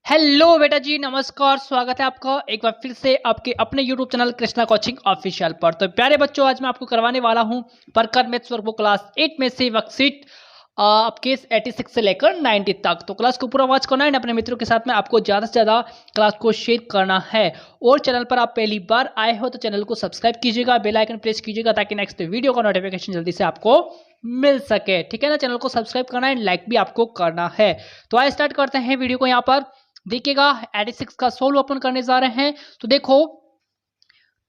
Hello बेटा जी, नमस्कार। स्वागत है आपका एक बार फिर से आपके अपने YouTube channel Krishna coaching official पर। तो प्यारे बच्चों, आज मैं आपको करवाने वाला हूं प्रकर मैथ्स वर्कबुक क्लास 8 में से वर्कशीट आपके 86 से लेकर 90 तक। तो क्लास को पूरा वॉच करना है, अपने मित्रों के साथ में आपको ज़्यादा से ज़्यादा क्लास को शेयर करना है। और चैनल पर आप पहली बार आए हो तो चैनल को सब्सक्राइब कीजिएगा, बेल आइकन प्रेस कीजिएगा ताकि नेक्स्ट वीडियो का नोटिफिकेशन जल्दी से आपको मिल सके। ठीक है ना, चैनल को सब्सक्राइब करना है, लाइक भी आपको करना है। तो आइए स्टार्ट करते हैं वीडियो को। यहाँ पर देखिएगा 86 का सोल्व ओपन करने जा रहे हैं। तो देखो,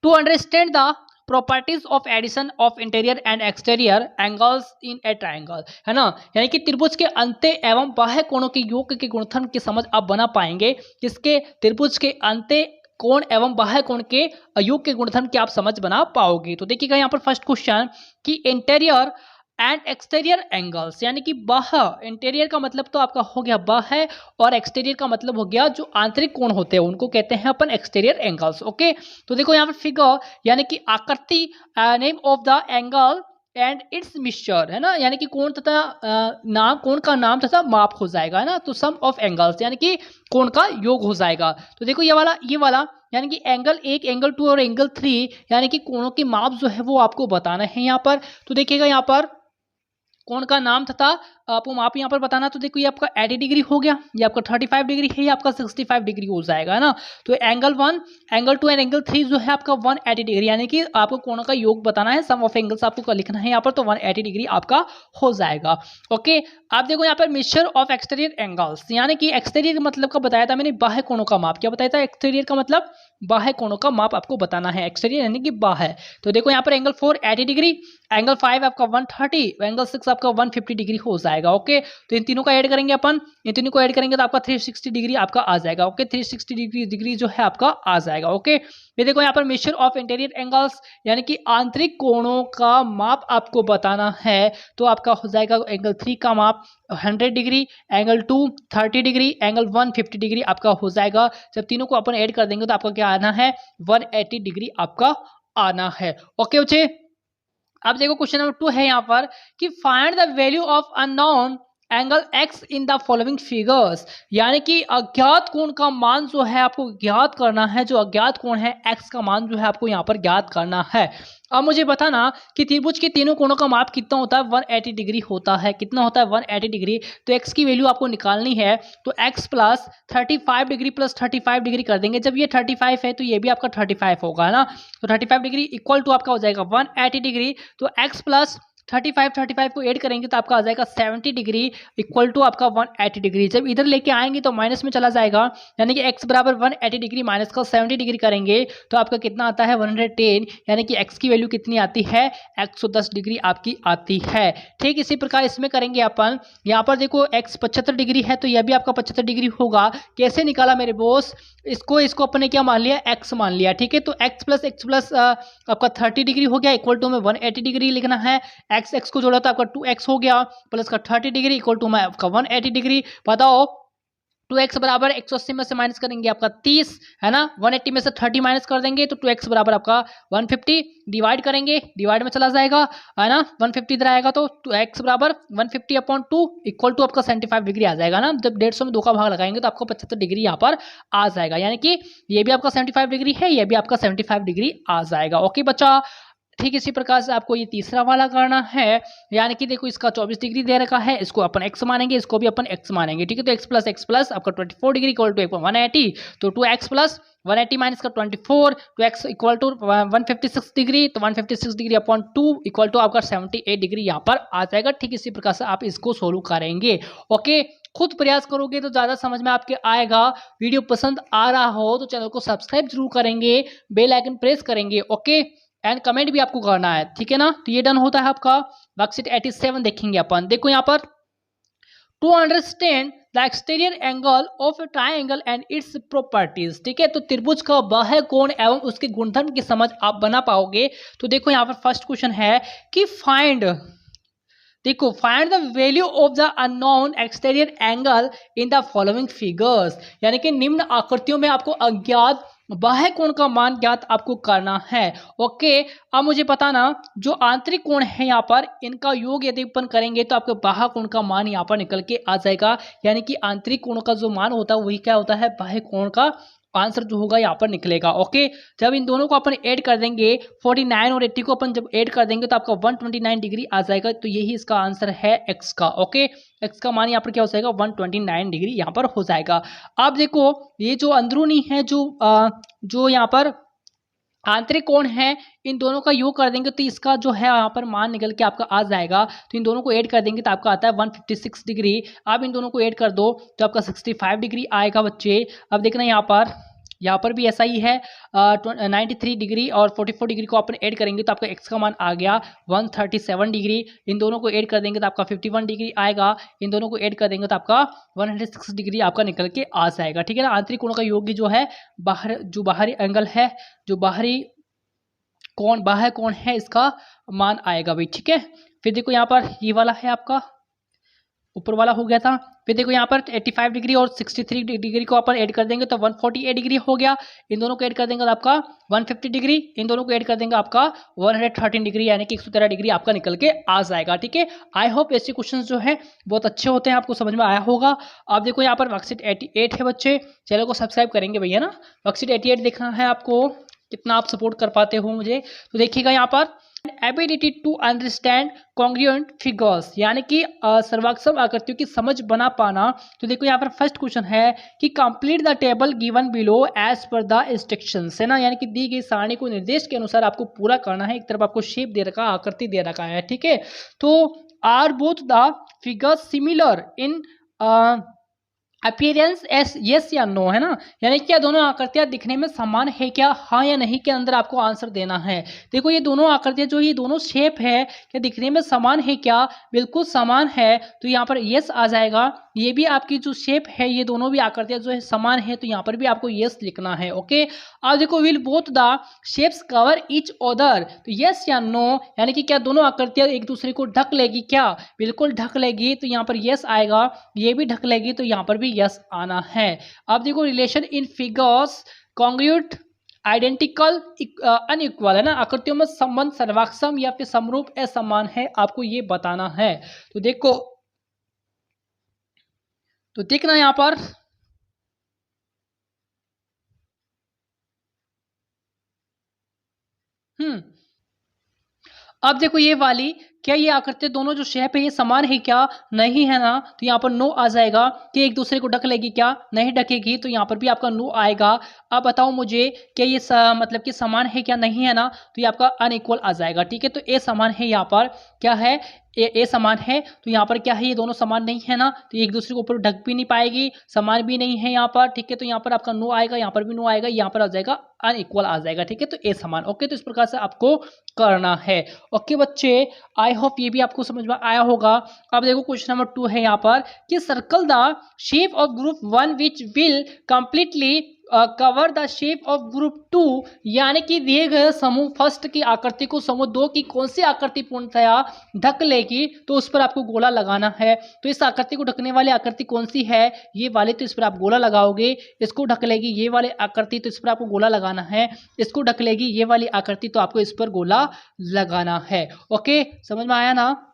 to understand the properties of addition of interior and exterior angles in a triangle, है ना, यानी कि त्रिभुज के अंत्य एवं बाह्य कोणों के योग के गुणधर्म की समझ आप बना पाएंगे। किसके? त्रिभुज के अंत्य कोण एवं बाह्य कोण के योग के गुणधर्म की आप समझ बना पाओगे। तो देखिएगा यहाँ पर फर्स्ट क्वेश्चन कि इंटीरियर एंड एक्सटीरियर एंगल्स, यानी कि बाह्य, इंटीरियर का मतलब तो आपका हो गया बाह्य और एक्सटीरियर का मतलब हो गया जो आंतरिक कोण होते हैं, उनको कहते हैं अपन एक्सटीरियर एंगल्स। ओके, तो देखो यहाँ पर फिगर यानी कि आकृति, name of the angle and it's mixture, है ना, यानी कि कोण तथा नाम, कोण का नाम तथा माप हो जाएगा, है ना। तो सम ऑफ एंगल्स यानी कि कोण का योग हो जाएगा। तो देखो ये वाला यानी कि एंगल 1, एंगल 2 और एंगल 3, यानी कि कोणों के माप जो है वो आपको बताना है यहाँ पर। तो देखिएगा यहाँ पर कोण का नाम तथा आपको माप यहाँ पर बताना। तो देखो ये आपका 80 डिग्री हो गया, ये आपका 35 डिग्री है, ये आपका 65 डिग्री हो जाएगा, है ना। तो एंगल 1, एंगल 2 एंड एंगल 3 जो है आपका 180 डिग्री, यानी कि आपको कोणों का योग बताना है, सम ऑफ एंगल्स आपको लिखना है यहाँ पर। तो 180 डिग्री आपका हो जाएगा। ओके, आप देखो यहाँ पर मिक्सचर ऑफ एक्सटीरियर एंगल्स, यानी कि एक्सटीरियर मतलब का बताया था मैंने, बाह्य कोणों का माप। क्या बताया था? एक्सटीरियर का मतलब बाह्य कोणों का माप आपको बताना है, एक्सटीरियर यानी कि बाह्य। तो देखो यहाँ पर एंगल 4 80 डिग्री, एंगल 5 आपका 130, एंगल 6 आपका 150 डिग्री हो जाएगा। ओके, तो इन तीनों का ऐड करेंगे अपन, इन तीनों को ऐड करेंगे तो आपका 360 डिग्री आपका आ जाएगा। ओके, 360 डिग्री जो है आपका आ जाएगा। ओके, ये देखो यहाँ पर मेजर ऑफ इंटीरियर एंगल्स, यानी कि आंतरिक कोणों का माप आपको बताना है। तो आपका हो जाएगा एंगल 3 का माप 100 degree, angle 2 30 degree, angle 150 degree आपका हो जाएगा। जब तीनों को अपन ऐड कर देंगे तो आपका क्या आना है? 180 डिग्री आपका आना है। ओके बच्चे, अब देखो क्वेश्चन नंबर 2 है यहाँ पर कि find the value of unknown angle x in the following figures, यानी कि अज्ञात कोण का मान जो है आपको ज्ञात करना है। जो अज्ञात कोण है x का मान जो है आपको यहाँ पर ज्ञात करना है। अब मुझे बताना कि त्रिभुज के तीनों कोणों का माप कितना होता है? 180 डिग्री होता है। कितना होता है? 180 डिग्री। तो x की वैल्यू आपको निकालनी है। तो x plus 35 degree plus 35 degree कर देंगे। जब ये 35 है तो ये भी आपका 35 होगा, है ना। तो 35 डिग्री इक्वल टू आपका हो जाएगा 180 डिग्री। तो x प्लस 35 को ऐड करेंगे तो आपका आ जाएगा 70 डिग्री इक्वल टू आपका 180 डिग्री। जब इधर लेके आएंगे तो माइनस में चला जाएगा, यानी कि x बराबर 180 डिग्री माइनस का 70 डिग्री करेंगे तो आपका कितना आता है? 110, यानी कि x की वैल्यू कितनी आती है? 110 डिग्री आपकी आती है। ठीक इसी प्रकार इसमें करेंगे अपन। यहाँ पर देखो x 75 डिग्री है तो यह भी आपका 75 डिग्री होगा। कैसे निकाला मेरे बॉस? इसको अपने क्या मान लिया? x मान लिया। ठीक है, तो x प्लस आपका 30 डिग्री हो गया इक्वल टू में 180 डिग्री लिखना है। x को जोड़ा तो आपका 2x हो गया प्लस का 30 डिग्री इक्वल टू में आपका 180 डिग्री। बताओ 2x बराबर 180 में से माइनस करेंगे आपका 30, है ना। 180 में से 30 माइनस कर देंगे तो 2x बराबर आपका 150, डिवाइड करेंगे, डिवाइड में चला जाएगा, है ना। 150 इधर आएगा तो 2x बराबर 150/2 इक्वल टू आपका 75 डिग्री आ जाएगा ना। जब 150 में 2 का भाग लगाएंगे तो आपको 75 डिग्री यहाँ पर आ जाएगा, यानी कि ये भी आपका 75 डिग्री है, ये भी आपका 75 डिग्री आ जाएगा। ओके बच्चा, ठीक इसी प्रकार से आपको ये तीसरा वाला करना है। यानी कि देखो इसका 24 डिग्री दे रखा है, इसको अपन x मानेंगे, इसको भी अपन x मानेंगे। ठीक है, तो x प्लस आपका 24 डिग्री इक्वल टू 180, तो 2x प्लस 180 माइनस का 24, तो x इक्वल टू 156 डिग्री, तो 156 डिग्री अपॉन 2 इक्वल टू आपका 78 डिग्री यहाँ पर आ जाएगा। ठीक इसी प्रकार से आप इसको सोल्व करेंगे। ओके, खुद प्रयास करोगे तो ज़्यादा समझ में आपके आएगा। वीडियो पसंद आ रहा हो तो चैनल को सब्सक्राइब जरूर करेंगे, बेल आइकन प्रेस करेंगे। ओके, एंड कमेंट भी आपको करना है, ठीक है ना। तो ये डन होता है आपका। वर्कशीट 87 देखेंगे अपन। देखो यहाँ पर to understand the exterior angle of a triangle and its properties, ठीक है। तो त्रिभुज का बाह्य कोण एवं उसके गुणधर्म की समझ आप बना पाओगे। तो देखो यहाँ पर फर्स्ट क्वेश्चन है कि find the value of the unknown exterior angle in the following figures, यानी कि निम्न आकृतियों में आपको अज्ञात बाह्य कोण का मान ज्ञात आपको करना है। ओके, अब मुझे बताना जो आंतरिक कोण है यहाँ पर इनका योग यदि अपन करेंगे तो आपको बाह्य कोण का मान यहाँ पर निकल के आ जाएगा, यानी कि आंतरिक कोण का जो मान होता है वही क्या होता है, बाह्य कोण का आंसर जो होगा यहाँ पर निकलेगा। ओके, जब इन दोनों को अपन ऐड कर देंगे 49 और 80 को अपन जब ऐड कर देंगे तो आपका 129 डिग्री आ जाएगा, तो यही इसका आंसर है एक्स का। ओके, एक्स का मान यहाँ पर क्या हो जाएगा, 129 डिग्री यहाँ पर हो जाएगा। अब देखो ये जो अंदरूनी है जो यहाँ पर आंतरिक कोण है, इन दोनों का योग कर देंगे तो इसका जो है यहाँ पर मान निकल के आपका आ जाएगा। तो इन दोनों को ऐड कर देंगे तो आपका आता है 156 डिग्री। अब इन दोनों को ऐड कर दो तो आपका 65 डिग्री आएगा बच्चे। अब देखना यहाँ पर भी ऐसा ही है, 93 डिग्री और 44 डिग्री को अपन ऐड करेंगे तो आपका एक्स का मान आ गया 137 डिग्री। इन दोनों को ऐड कर देंगे तो आपका 51 डिग्री आएगा। इन दोनों को ऐड कर देंगे तो आपका 106 डिग्री आपका निकल के आ जाएगा। ठीक है ना, आंतरिक कोणों का योग जो है बाहरी एंगल है, जो बाह्य कोण है इसका मान आएगा भाई। ठीक है, फिर देखो यहाँ पर ये वाला है आपका ऊपर वाला हो गया था। फिर देखो यहाँ पर 85 डिग्री और 63 डिग्री को अपन ऐड कर देंगे तो 148 डिग्री हो गया। इन दोनों को ऐड कर देंगे तो आपका 150 डिग्री। इन दोनों को ऐड कर देंगे आपका 113 डिग्री, यानी कि 113 डिग्री आपका निकल के आ जाएगा। ठीक है, आई होप ऐसे क्वेश्चन जो है बहुत अच्छे होते हैं, आपको समझ में आया होगा। अब देखो यहाँ पर वर्कशीट 88 है बच्चे, चैनल को सब्सक्राइब करेंगे भैया ना। वर्कशीट 88 देखना है आपको, कितना आप सपोर्ट कर पाते हो मुझे। तो देखिएगा यहाँ पर ability to understand congruent figures, यानी कि सर्वाक्षम आकृतियों की समझ बना पाना। तो देखो यहाँ पर फर्स्ट क्वेश्चन है कि complete the table given below as per the instructions, है ना, यानी कि दी गई सारणी को निर्देश के अनुसार आपको पूरा करना है। एक तरफ आपको शेप दे रखा है, आकृति दे रखा है। ठीक है, तो are both the figures similar in appearance as yes या नो, है ना, यानी क्या दोनों आकृतियां दिखने में समान है क्या, हाँ या नहीं के अंदर आपको आंसर देना है। देखो ये दोनों आकृतियां जो ये दोनों शेप है क्या दिखने में समान है क्या, बिल्कुल समान है, तो यहाँ पर यस आ जाएगा। ये भी आपकी जो शेप है ये दोनों भी आकृतियां जो है समान है, तो यहाँ पर भी आपको यस लिखना है। ओके, अब देखो will both the shapes cover each other, तो यस या नो, यानी कि क्या दोनों आकृतियां एक दूसरे को ढक लेगी क्या, बिल्कुल ढक लेगी, तो यहाँ पर यस आएगा। ये भी ढक लेगी तो यहाँ पर भी यस आना है। अब देखो relation in figures congruent identical unequal, है ना, आकृतियों में संबंध सर्वाक्षम या फिर समरूप असमान है, आपको ये बताना है। तो देखो तो देखना यहाँ पर अब देखो ये वाली क्या ये आकृति दोनों जो शेप है ये समान है क्या, नहीं है ना, तो यहाँ पर नो आ जाएगा। कि एक दूसरे को ढक लेगी क्या, नहीं ढकेगी, तो यहाँ पर भी आपका नो आएगा। अब बताओ मुझे क्या ये मतलब कि समान है क्या, नहीं है ना, तो ये आपका अनइक्वल आ जाएगा। ठीक है, तो ए समान है, यहाँ पर क्या है, ए समान है, तो यहाँ पर क्या है, ये दोनों समान नहीं है ना, तो एक दूसरे के ऊपर ढक भी नहीं पाएगी, समान भी नहीं है यहाँ पर। ठीक है, तो यहाँ पर आपका नो आएगा, यहाँ पर भी नो आएगा, यहाँ पर आ जाएगा अनइक्वल आ जाएगा। ठीक है, तो ए समान। ओके, तो इस प्रकार से आपको करना है। ओके बच्चे, आई होप ये भी आपको समझ में आया होगा। अब देखो क्वेश्चन नंबर 2 है यहाँ पर कि circle the shape of group 1 which will completely cover the shape of group 2, यानी कि दिए गए समूह फर्स्ट की आकृति को समूह 2 की कौन सी आकृति पूर्णतया ढक लेगी, तो उस पर आपको गोला लगाना है। तो इस आकृति को ढकने वाली आकृति कौन सी है, ये वाली, तो इस पर आप गोला लगाओगे। इसको ढक लेगी ये वाली आकृति, तो इस पर आपको गोला लगाना है। इसको ढक लेगी ये वाली आकृति, तो आपको इस पर गोला लगाना है। ओके, समझ में आया ना।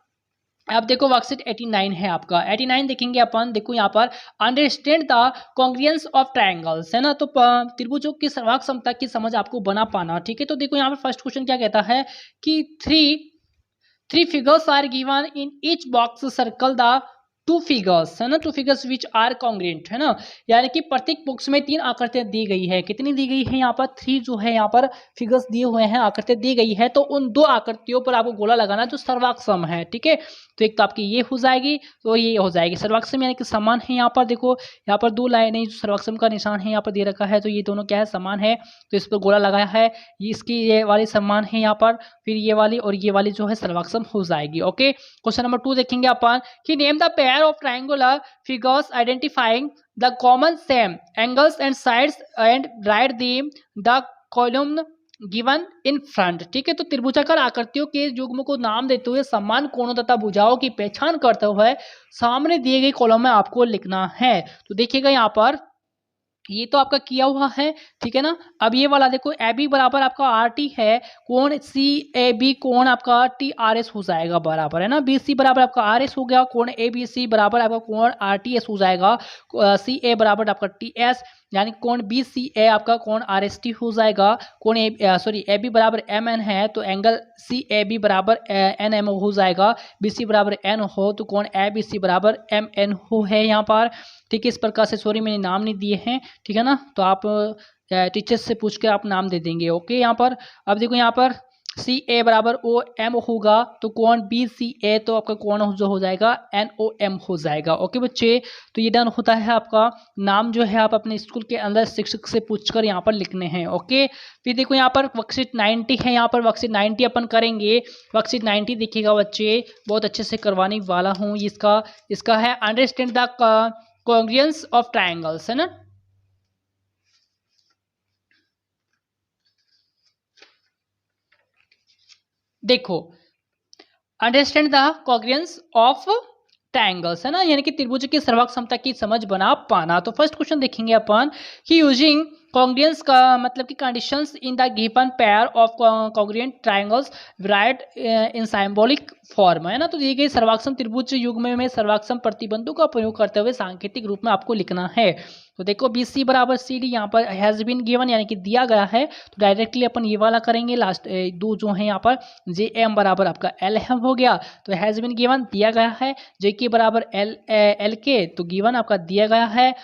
अब देखो वर्कशीट 89 है आपका, 89 देखेंगे अपन। देखो यहाँ पर understand the congruence of triangles, है ना, तो त्रिभुजों की सर्वांग समता की समझ आपको बना पाना। ठीक है, तो देखो यहाँ पर फर्स्ट क्वेश्चन क्या कहता है कि three figures are given in each box, circle the two figures, है ना, two figures which are congruent, है ना, यानी कि प्रत्येक बॉक्स में 3 आकृतियां दी गई है। कितनी दी गई है, यहाँ पर 3 जो है यहाँ पर फिगर्स दिए हुए हैं, आकृतियां दी गई है, तो उन 2 आकृतियों पर आपको गोला लगाना जो सर्वाक्षम है। ठीक है, तो एक तो आपकी ये हो जाएगी, तो ये हो जाएगी सर्वाक्षम, यानी कि समान है। यहाँ पर देखो, यहाँ पर 2 लाइनें जो सर्वाक्षम का निशान है यहाँ पर दे रखा है, तो ये दोनों क्या है, समान है, तो इस पर गोला लगाया है। इसकी ये वाली समान है यहाँ पर, फिर ये वाली और ये वाली जो है सर्वाक्षम हो जाएगी। ओके, क्वेश्चन नंबर 2 देखेंगे अपन कि name the pair of triangular figures identifying the common same angles and sides and right the column given in front. ठीक है, तो त्रिभुजाकार आकृतियों के युग्म को नाम देते हुए समान कोणों तथा भुजाओं की पहचान करते हुए सामने दिए गए कॉलम में आपको लिखना है। तो देखिएगा यहाँ पर ये तो आपका किया हुआ है, ठीक है ना। अब ये वाला देखो, ए बी बराबर आपका आर टी है, कोण सी ए बी कोण आपका टी आर एस हो जाएगा बराबर, है ना। बी सी बराबर आपका आर एस हो गया, कोण ए बी सी बराबर आपका कोण आर टी एस हो जाएगा, सी ए बराबर आपका टी एस, यानी कोण बी सी ए आपका कोण आर एस टी हो जाएगा। कोण ए बी बराबर एम एन है तो एंगल सी ए बी बराबर एन एम हो जाएगा, बी सी बराबर एन हो तो कोण ए बी सी बराबर एम एन हो है यहाँ पर, ठीक है। इस प्रकार से, सॉरी मैंने नाम नहीं दिए हैं, ठीक है ना, तो आप टीचर्स से पूछ के आप नाम दे देंगे, ओके। यहाँ पर अब देखो, यहाँ पर सी ए बराबर ओ एम होगा तो कोण बी सी ए तो आपका कोण जो हो जाएगा एन ओ एम हो जाएगा, ओके बच्चे। तो ये डन होता है आपका। नाम जो है आप अपने स्कूल के अंदर शिक्षक से पूछकर यहाँ पर लिखने हैं, ओके। फिर देखो यहाँ पर वर्कशीट 90 है, यहाँ पर वर्कशीट 90 अपन करेंगे। वर्कशीट 90 देखिएगा बच्चे, बहुत अच्छे से करवाने वाला हूँ। इसका है understand the congruence of triangles, है ना। देखो, understand the congruence of triangles, है ना, यानी कि त्रिभुज की सर्वांग समता की समझ बना पाना। तो फर्स्ट क्वेश्चन देखेंगे अपन कि यूजिंग कॉन्ग्रुएंस का मतलब कि conditions in the given pair of congruent triangles right in symbolic form, है ना। तो दी गई सर्वाक्षम त्रिभुज युग्म में सर्वाक्षम प्रतिबंधों का प्रयोग करते हुए सांकेतिक रूप में आपको लिखना है। तो देखो बी सी बराबर सी डी यहाँ पर हैज बीन गिवन यानी कि दिया गया है, तो डायरेक्टली अपन ये वाला करेंगे। लास्ट दो जो है यहाँ पर जे एम बराबर आपका एल एम हो गया, तो हैज बीन गिवन दिया गया है, जे के बराबर एल एल के तो गिवन आपका दिया गया है,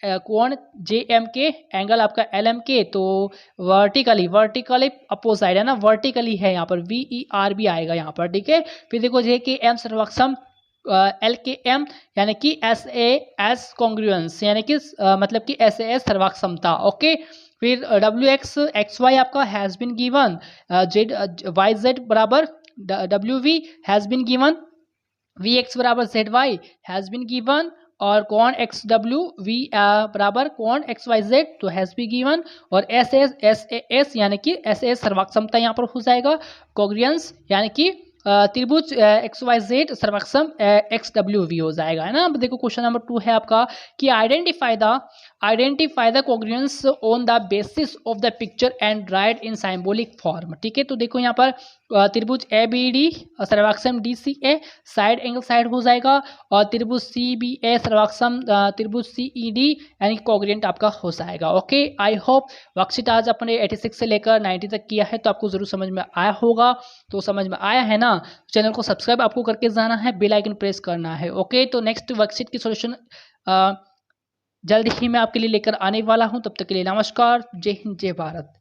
कोण जे एम के एंगल आपका एल एम के तो वर्टिकली अपोजिट है ना, वर्टिकली है यहाँ पर वी ई आर भी आएगा यहाँ पर, ठीक है। फिर देखो जे के एम सर्वक्षम एल के एम यानी कि एस ए एस कॉन्ग्रुएंस यानी कि मतलब कि एस ए एस सर्वाक्षमता, ओके। फिर डब्ल्यू एक्स एक्स वाई आपका has been given, Z Y Z बराबर W V has been given, V X बराबर Z Y has been given, और कोण एक्स डब्ल्यू वी बराबर कोण एक्स वाई जेड तो हैज़ बी गिवन, और S A S यानी कि एस ए एस सर्वाक्षमता यहाँ पर हो जाएगा। कॉन्ग्रुएंस यानी कि त्रिभुज एक्स वाई जेड सर्वक्षम एक्स डब्ल्यू वी हो जाएगा, है ना। अब देखो क्वेश्चन नंबर 2 है आपका कि identify the congruence on the basis of the picture and write in symbolic form, ठीक है। तो देखो यहाँ पर त्रिभुज ए बी डी सर्वाक्षम D C A side angle side हो जाएगा, और त्रिभुज सी बी ए सर्वाक्षम त्रिभुज सी ई डी यानी कॉन्ग्रुएंट आपका हो जाएगा, ओके। आई होप वर्कशीट आज अपने 86 से लेकर 90 तक किया है तो आपको जरूर समझ में आया होगा। तो समझ में आया है ना, चैनल को सब्सक्राइब आपको करके जाना है, बेल आइकन प्रेस करना है, ओके। तो नेक्स्ट वर्कशीट की सॉल्यूशन जल्द ही मैं आपके लिए लेकर आने वाला हूं, तब तक के लिए नमस्कार, जय हिंद जय भारत।